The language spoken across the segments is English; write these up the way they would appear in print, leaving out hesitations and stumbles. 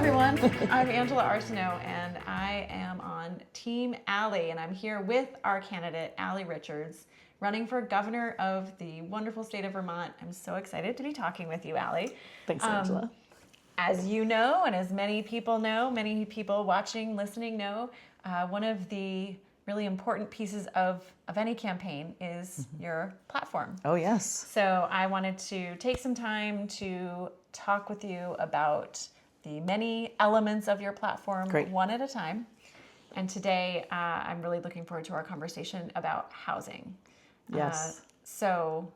everyone. I'm Angela Arsenault, and I am on Team Allie, and I'm here with our candidate, Allie Richards, running for governor of the wonderful state of Vermont. I'm so excited to be talking with you, Allie. Thanks, Angela. As you know, and as many people know, many people watching, listening know, one of the really important pieces of any campaign is your platform. Oh, yes. So I wanted to take some time to talk with you about the many elements of your platform, Great. one at a time. And today, I'm really looking forward to our conversation about housing. Yes. So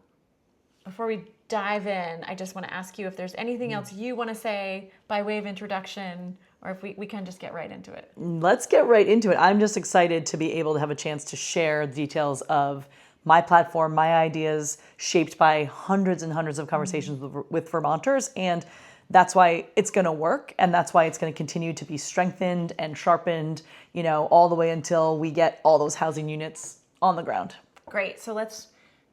before we dive in, I just want to ask you if there's anything else you want to say by way of introduction, or if we can just get right into it. Let's get right into it. I'm just excited to be able to have a chance to share the details of my platform, my ideas, shaped by hundreds and hundreds of conversations with Vermonters. And that's why it's going to work. And that's why it's going to continue to be strengthened and sharpened, all the way until we get all those housing units on the ground. Great. So let's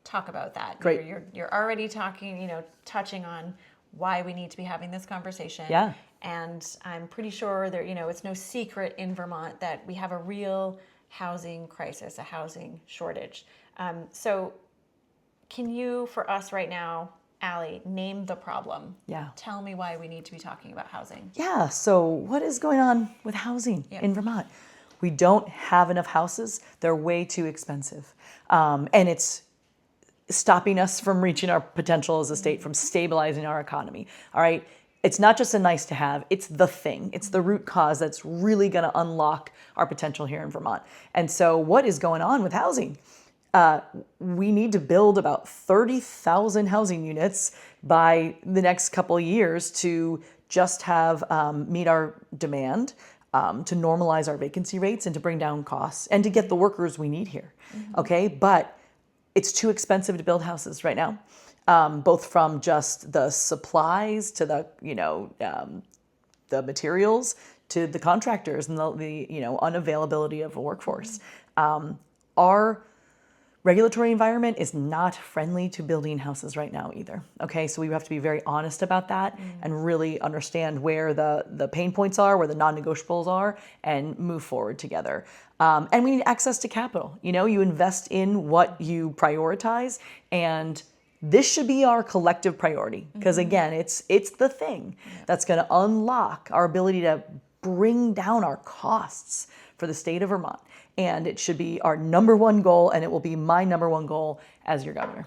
talk about that. Great. You're already talking, touching on why we need to be having this conversation. Yeah. And I'm pretty sure there, it's no secret in Vermont that we have a real housing crisis, a housing shortage. So can you, for us right now, Allie, name the problem? Yeah. Tell me why we need to be talking about housing. Yeah. So what is going on with housing in Vermont? We don't have enough houses. They're way too expensive. And it's stopping us from reaching our potential as a state, from stabilizing our economy. All right. It's not just a nice to have, it's the thing. It's the root cause that's really going to unlock our potential here in Vermont. And so what is going on with housing? We need to build about 30,000 housing units by the next couple of years to just have meet our demand, to normalize our vacancy rates and to bring down costs and to get the workers we need here. Okay, but it's too expensive to build houses right now, both from just the supplies to the materials to the contractors and the unavailability of a workforce. Our regulatory environment is not friendly to building houses right now either. Okay, so we have to be very honest about that and really understand where the pain points are, where the non-negotiables are, and move forward together. And we need access to capital. You invest in what you prioritize, and this should be our collective priority because again, it's the thing that's going to unlock our ability to bring down our costs for the state of Vermont. And it should be our number one goal, and it will be my number one goal as your governor.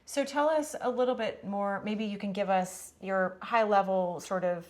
So tell us a little bit more, maybe you can give us your high level sort of,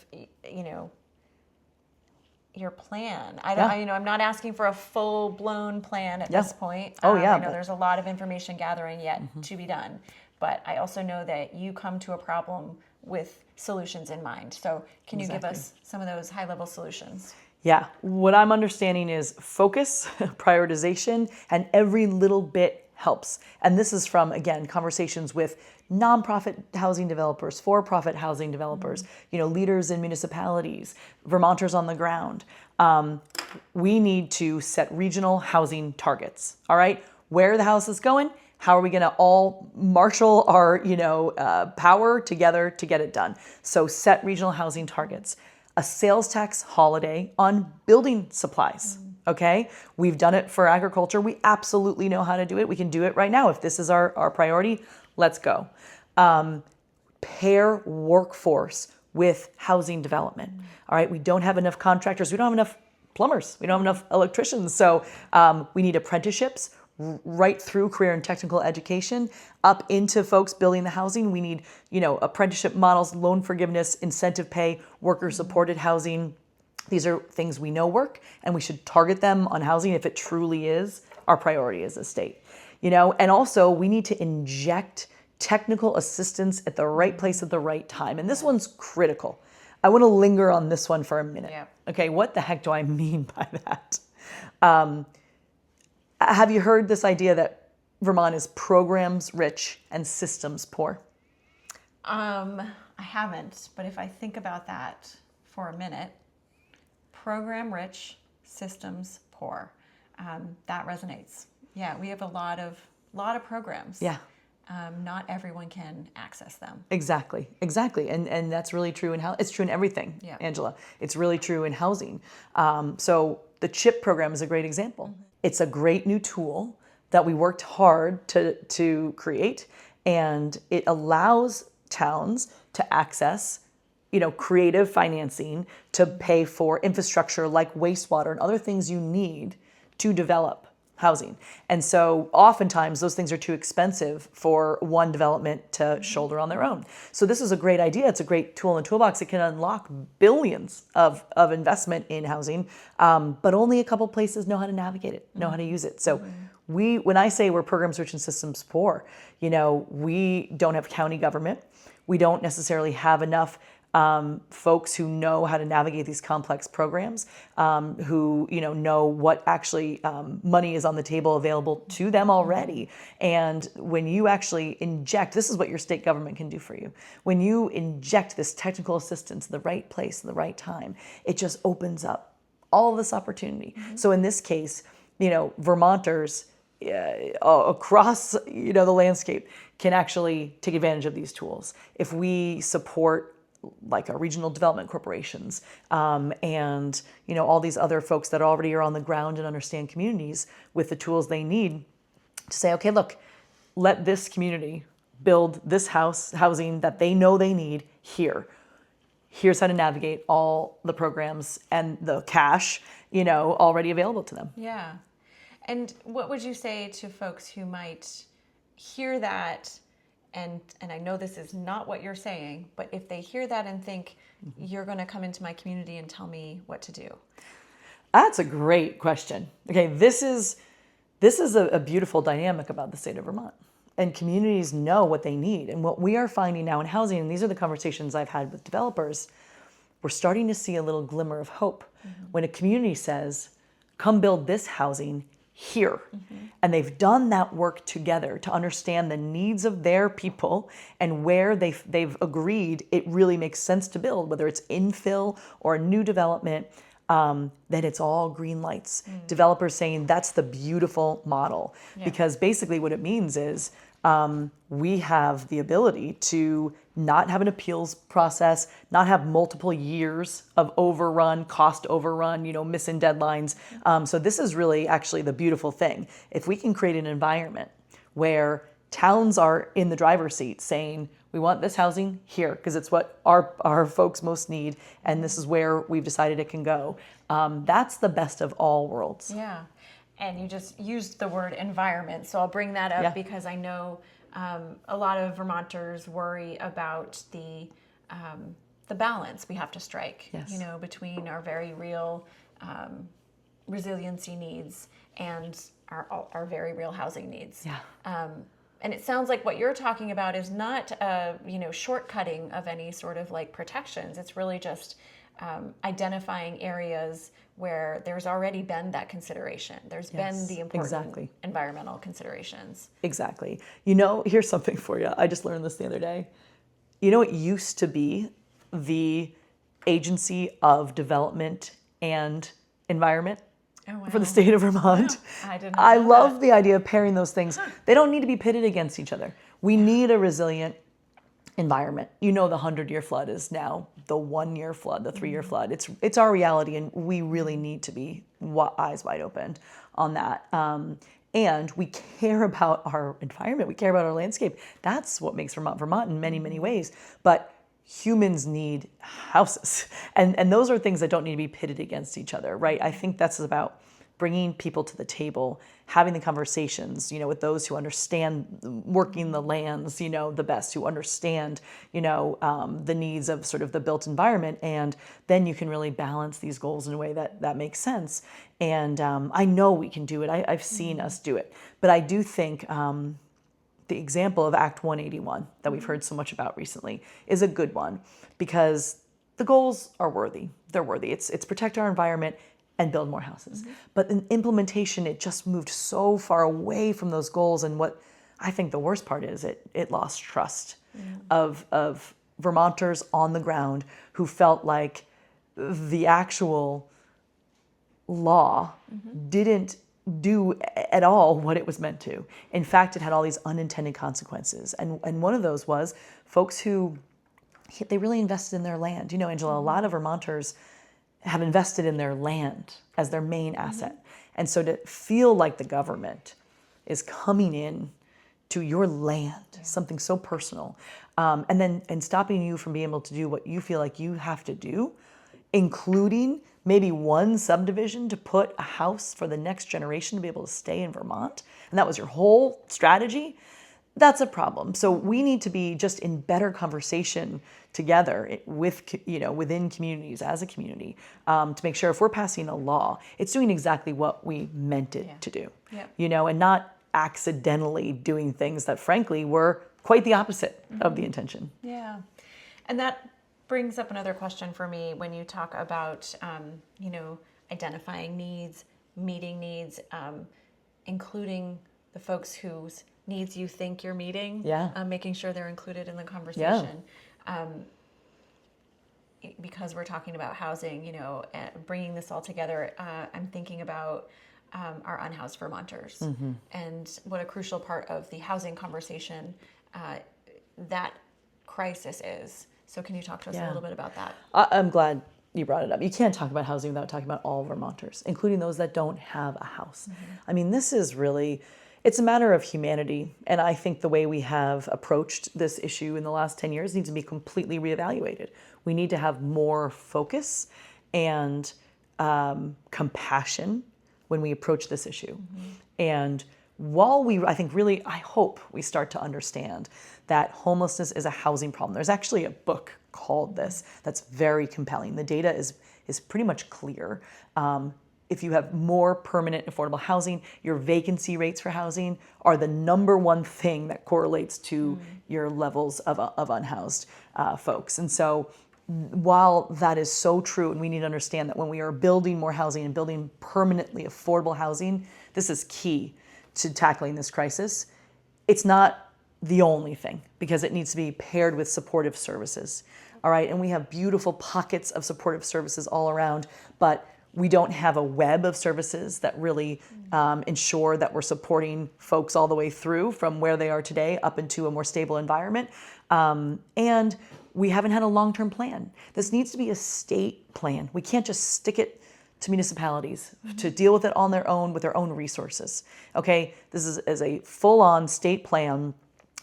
your plan. I'm not asking for a full blown plan at this point. I know there's a lot of information gathering yet to be done, but I also know that you come to a problem with solutions in mind. So can you give us some of those high level solutions? Yeah, what I'm understanding is focus, prioritization, and every little bit helps. And this is from, again, conversations with nonprofit housing developers, for-profit housing developers, leaders in municipalities, Vermonters on the ground. We need to set regional housing targets, all right? Where the house is going, how are we gonna all marshal our, power together to get it done? So set regional housing targets. A sales tax holiday on building supplies, okay? We've done it for agriculture. We absolutely know how to do it. We can do it right now. If this is our priority, let's go. Pair workforce with housing development, all right? We don't have enough contractors. We don't have enough plumbers. We don't have enough electricians. So we need apprenticeships right through career and technical education up into folks building the housing. We need, apprenticeship models, loan forgiveness, incentive pay, worker-supported housing. These are things we know work, and we should target them on housing if it truly is our priority as a state. And also we need to inject technical assistance at the right place at the right time. And this one's critical. I want to linger on this one for a minute. Yeah. Okay, what the heck do I mean by that? Have you heard this idea that Vermont is programs rich and systems poor? I haven't, but if I think about that for a minute, program rich, systems poor, that resonates. Yeah, we have a lot of programs. Yeah. not everyone can access them. Exactly. And that's really true it's true in everything, Angela. It's really true in housing. So the CHIP program is a great example. It's a great new tool that we worked hard to create, and it allows towns to access creative financing to pay for infrastructure like wastewater and other things you need to develop housing. And so oftentimes those things are too expensive for one development to shoulder on their own. So this is a great idea. It's a great tool in the toolbox. It can unlock billions of investment in housing, but only a couple places know how to navigate it, know how to use it. So when I say we're programs rich and systems poor, we don't have county government. We don't necessarily have enough folks who know how to navigate these complex programs, who know what actually money is on the table available to them already. And when you actually inject, this is what your state government can do for you. When you inject this technical assistance in the right place, at the right time, it just opens up all of this opportunity. So in this case, Vermonters across the landscape can actually take advantage of these tools. If we support like our regional development corporations, and all these other folks that already are on the ground and understand communities with the tools they need to say, okay, look, let this community build this housing that they know they need here. Here's how to navigate all the programs and the cash, already available to them. Yeah. And what would you say to folks who might hear that? And I know this is not what you're saying, but if they hear that and think, you're going to come into my community and tell me what to do? That's a great question. Okay, this is a beautiful dynamic about the state of Vermont. And communities know what they need. And what we are finding now in housing, and these are the conversations I've had with developers, we're starting to see a little glimmer of hope. When a community says, come build this housing here. And they've done that work together to understand the needs of their people and where they've agreed it really makes sense to build, whether it's infill or a new development, then it's all green lights. Developers saying that's the beautiful model. Because basically what it means is we have the ability to not have an appeals process, not have multiple years of cost overrun, missing deadlines. So this is really actually the beautiful thing. If we can create an environment where towns are in the driver's seat saying, we want this housing here because it's what our folks most need, and this is where we've decided it can go. That's the best of all worlds. Yeah. And you just used the word environment, so I'll bring that up because I know a lot of Vermonters worry about the balance we have to strike, between our very real resiliency needs and our very real housing needs. And it sounds like what you're talking about is not shortcutting of any sort of like protections. It's really just identifying areas where there's already been that consideration. There's been the important environmental considerations. Exactly. Here's something for you. I just learned this the other day. It used to be the Agency of Development and Environment for the state of Vermont. I love the idea of pairing those things. They don't need to be pitted against each other. We need a resilient environment. The 100-year flood is now the 1-year flood, the 3-year flood. It's our reality, and we really need to be eyes wide open on that. And we care about our environment. We care about our landscape. That's what makes Vermont in many, many ways. But humans need houses. And those are things that don't need to be pitted against each other, right? I think that's about bringing people to the table, having the conversations, with those who understand working the lands, the best, who understand, the needs of sort of the built environment. And then you can really balance these goals in a way that makes sense. And I know we can do it. I've seen us do it. But I do think the example of Act 181 that we've heard so much about recently is a good one, because the goals are worthy. They're worthy. It's protect our environment and build more houses. But in implementation, it just moved so far away from those goals. And what I think the worst part is it lost trust of Vermonters on the ground who felt like the actual law didn't do at all what it was meant to. In fact, it had all these unintended consequences. And one of those was folks who, they really invested in their land. You know, Angela, a lot of Vermonters have invested in their land as their main asset. And so to feel like the government is coming in to your land, something so personal, and stopping you from being able to do what you feel like you have to do, including maybe one subdivision to put a house for the next generation to be able to stay in Vermont, and that was your whole strategy, that's a problem. So we need to be just in better conversation together with, you know, within communities as a community, to make sure if we're passing a law, it's doing exactly what we meant it to do, you know, and not accidentally doing things that frankly were quite the opposite of the intention. Yeah. And that brings up another question for me when you talk about, you know, identifying needs, meeting needs, including the folks whose needs you think you're meeting, making sure they're included in the conversation. Because we're talking about housing, you know, bringing this all together, I'm thinking about our unhoused Vermonters and what a crucial part of the housing conversation that crisis is. So can you talk to us a little bit about that? I'm glad you brought it up. You can't talk about housing without talking about all Vermonters, including those that don't have a house. I mean, this is really, it's a matter of humanity. And I think the way we have approached this issue in the last 10 years needs to be completely reevaluated. We need to have more focus and compassion when we approach this issue. And while I hope we start to understand that homelessness is a housing problem. There's actually a book called this that's very compelling. The data is pretty much clear. If you have more permanent affordable housing, your vacancy rates for housing are the number one thing that correlates to your levels of unhoused folks. And so while that is so true, and we need to understand that when we are building more housing and building permanently affordable housing, this is key to tackling this crisis. It's not the only thing, because it needs to be paired with supportive services. All right, and we have beautiful pockets of supportive services all around, but we don't have a web of services that really ensure that we're supporting folks all the way through from where they are today up into a more stable environment. And we haven't had a long-term plan. This needs to be a state plan. We can't just stick it to municipalities to deal with it on their own with their own resources. Okay, this is a full-on state plan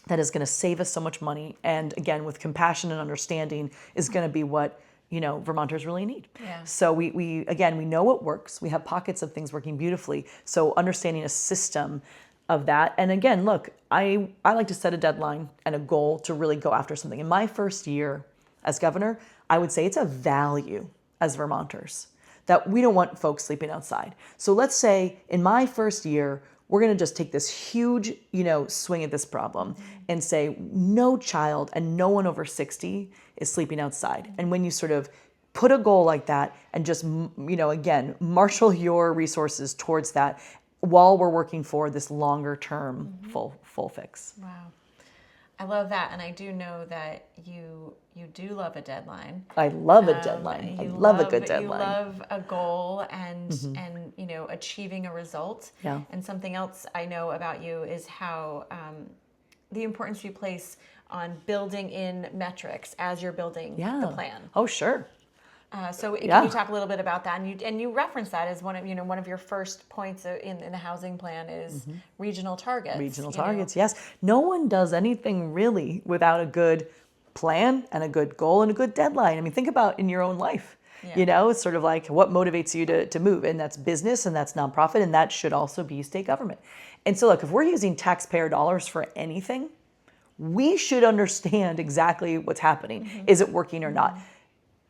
that is going to save us so much money, and again, with compassion and understanding, is going to be what, you know, Vermonters really need. So we know what works. We have pockets of things working beautifully. So understanding a system of that, and again, look, I like to set a deadline and a goal to really go after something. In my first year as governor, I would say it's a value as Vermonters that we don't want folks sleeping outside. So let's say in my first year, we're going to just take this huge, you know, swing at this problem and say no child and no one over 60 is sleeping outside. And when you sort of put a goal like that and just, you know, again, marshal your resources towards that while we're working for this longer term full fix. Wow. I love that, and I do know that you do love a deadline. I love a deadline. I love a good deadline. You love a goal and you know, achieving a result. Yeah. And something else I know about you is how the importance you place on building in metrics as you're building the plan. Oh, sure. So can you talk a little bit about that? And you reference that as one of your first points in the housing plan is regional targets. Regional targets, yes. No one does anything really without a good plan and a good goal and a good deadline. I mean, think about in your own life. You know, it's sort of like what motivates you to move, and that's business and that's nonprofit, and that should also be state government. And so look, if we're using taxpayer dollars for anything, we should understand exactly what's happening. Is it working or not?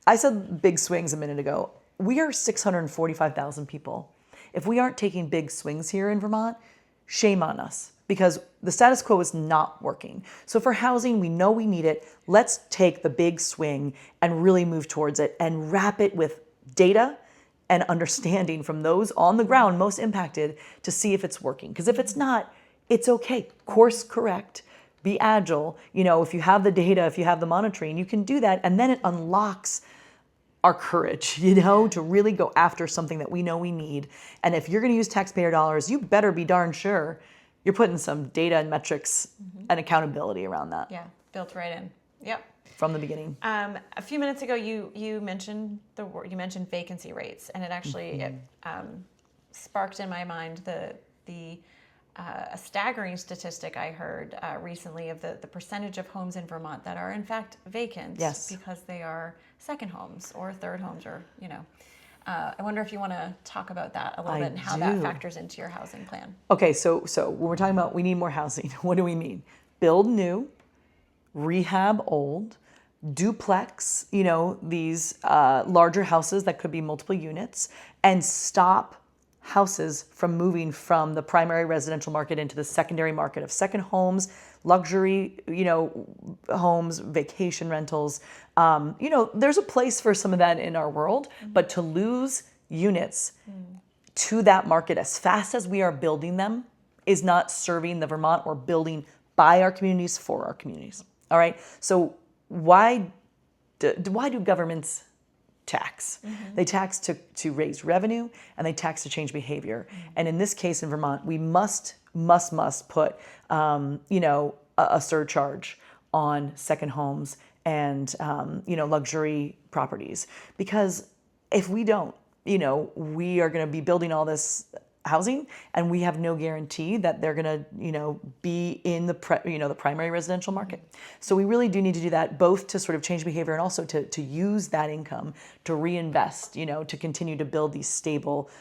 I said big swings a minute ago. We are 645,000 people. If we aren't taking big swings here in Vermont, shame on us, because the status quo is not working. So for housing, we know we need it. Let's take the big swing and really move towards it and wrap it with data and understanding from those on the ground most impacted to see if it's working. Because if it's not, it's okay. Course correct. Be agile. You know, if you have the data, if you have the monitoring, you can do that. And then it unlocks our courage, to really go after something that we know we need. And if you're going to use taxpayer dollars, you better be darn sure you're putting some data and metrics and accountability around that. Yeah, built right in. Yep. From the beginning. A few minutes ago, you mentioned vacancy rates, and it actually sparked in my mind a staggering statistic I heard recently of the percentage of homes in Vermont that are in fact vacant because they are second homes or third homes, or I wonder if you want to talk about that a little bit and how that factors into your housing plan. Okay, so when we're talking about we need more housing, what do we mean? Build new, rehab old, duplex, these larger houses that could be multiple units, and stop houses from moving from the primary residential market into the secondary market of second homes, luxury, homes, vacation rentals. There's a place for some of that in our world, but to lose units to that market as fast as we are building them is not serving the Vermont or building by our communities for our communities. All right. So why do governments tax? They tax to raise revenue, and they tax to change behavior. And in this case in Vermont, we must put a surcharge on second homes and luxury properties, because if we don't, we are going to be building all this housing, and we have no guarantee that they're going to, be in the primary residential market. So we really do need to do that, both to sort of change behavior and also to use that income to reinvest, to continue to build these stable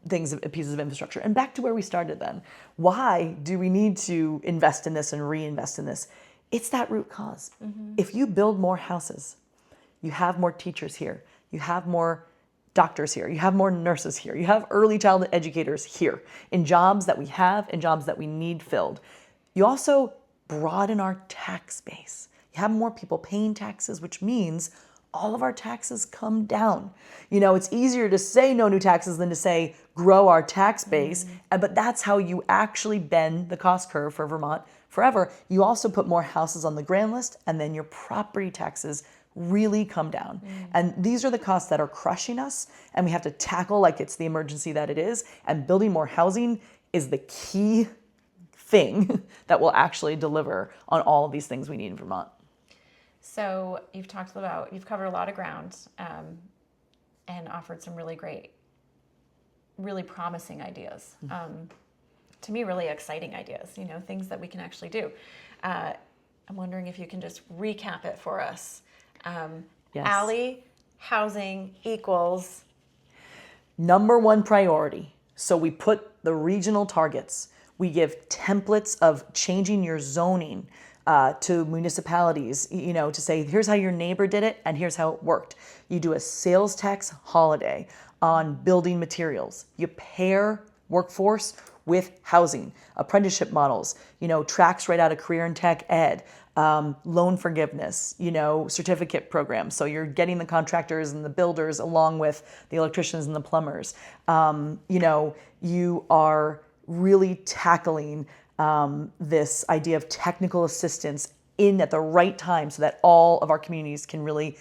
pieces of infrastructure. And back to where we started then. Why do we need to invest in this and reinvest in this? It's that root cause. If you build more houses, you have more teachers here, you have more doctors here, you have more nurses here, you have early childhood educators here in jobs that we have and jobs that we need filled. You also broaden our tax base. You have more people paying taxes, which means all of our taxes come down. It's easier to say no new taxes than to say grow our tax base, but that's how you actually bend the cost curve for Vermont forever. You also put more houses on the grand list, and then your property taxes really come down. And these are the costs that are crushing us, and we have to tackle like it's the emergency that it is. And building more housing is the key thing that will actually deliver on all of these things we need in Vermont. So you've covered a lot of ground and offered some really great, really promising ideas. To me, really exciting ideas, things that we can actually do. I'm wondering if you can just recap it for us. Yes. Allie, housing equals number one priority. So we put the regional targets. We give templates of changing your zoning to municipalities, to say, here's how your neighbor did it and here's how it worked. You do a sales tax holiday on building materials. You pair workforce with housing, apprenticeship models, tracks right out of career and tech ed, loan forgiveness, certificate programs. So you're getting the contractors and the builders along with the electricians and the plumbers. You are really tackling this idea of technical assistance in at the right time so that all of our communities can really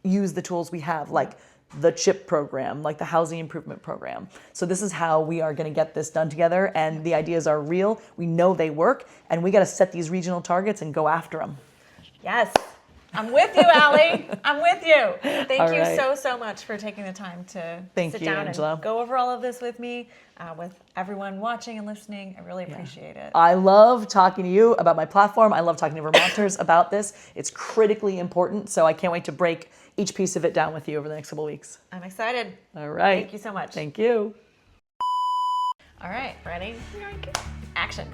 use the tools we have, like the CHIP program, like the housing improvement program. So this is how we are going to get this done together, and the ideas are real. We know they work, and we got to set these regional targets and go after them. Yes. I'm with you, Allie. I'm with you. Thank all you right. so much for taking the time to sit you, down Angela. and go over all of this with me, with everyone watching and listening. I really appreciate it. I love talking to you about my platform. I love talking to Vermonters about this. It's critically important, so I can't wait to break each piece of it down with you over the next couple of weeks. I'm excited. All right. Thank you so much. Thank you. All right, ready? Action.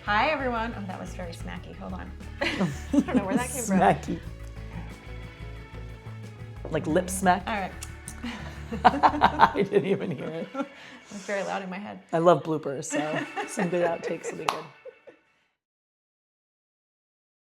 Hi, everyone. Oh, that was very smacky. Hold on. I don't know where that came from. Smacky. Like lip smack? All right. I didn't even hear it. It was very loud in my head. I love bloopers, so some good outtakes will be good.